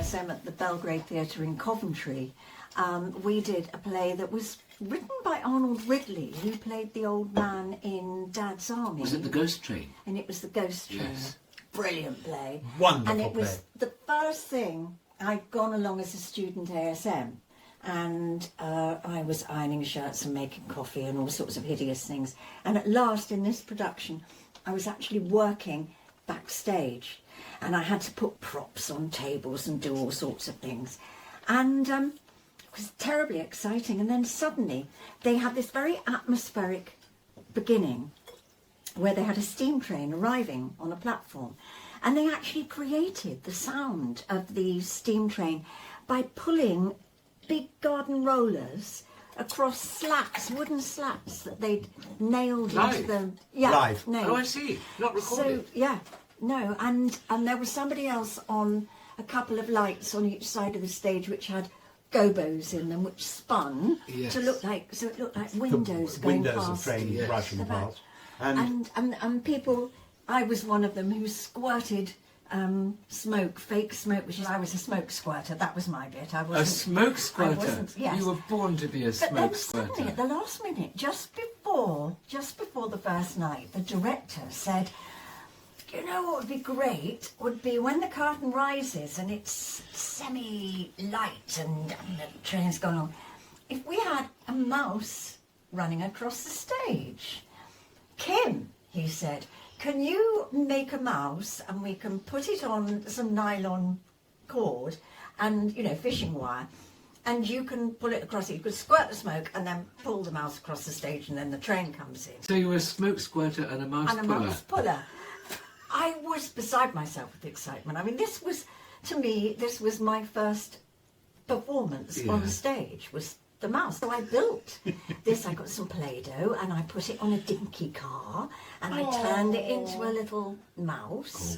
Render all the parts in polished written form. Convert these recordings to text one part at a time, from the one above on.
ASM at the Belgrade Theatre in Coventry, we did a play that was written by Arnold Ridley, who played the old man in Dad's Army. Was it The Ghost Train? And it was The Ghost Train. Yes. Brilliant play. Wonderful And it was play. the first thing, I'd gone along as a student ASM, and I was ironing shirts and making coffee and all sorts of hideous things. And at last, in this production, I was actually working backstage, and I had to put props on tables and do all sorts of things. And it was terribly exciting. And then suddenly, they had this very atmospheric beginning, where they had a steam train arriving on a platform, and they actually created the sound of the steam train by pulling big garden rollers across slats, wooden slats that they'd nailed Live? into them. Live. Nailed. Oh, I see. Not recorded. So yeah, no, and there was somebody else on a couple of lights on each side of the stage which had gobos in them, which spun Yes. to look like, so it looked like windows going Windows past. of train Yes. rushing the back. past. And And I was one of them who squirted smoke, fake smoke, which is, I was a smoke squirter. That was my bit. I A wasn't. smoke squirter? wasn't, yes. You were born to be a But smoke then suddenly, squirter. at the last minute, just before the first night, the director said, "You know what would be great would be when the curtain rises and it's semi-light and the train's going on, if we had a mouse running across the stage. Kim," he said, "can you make a mouse and we can put it on some nylon cord and, fishing wire, and you can pull it across it. You could squirt the smoke and then pull the mouse across the stage, and then the train comes in." So you were a smoke squirter and a mouse And a puller. mouse puller. I was beside myself with excitement. I mean, this was my first performance on Yeah. stage, was the mouse. So I built this. I got some Play-Doh and I put it on a dinky car and I turned it into a little mouse.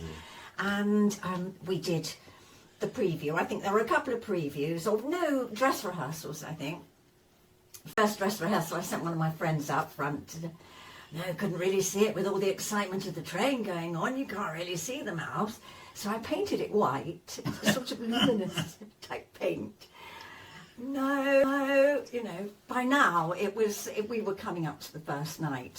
And we did the preview. I think there were a couple of previews, or no, dress rehearsals, I think. First dress rehearsal, I sent one of my friends out front. No, couldn't really see it with all the excitement of the train going on. You can't really see the mouse. So I painted it white, sort of luminous type paint. No, by now we were coming up to the first night.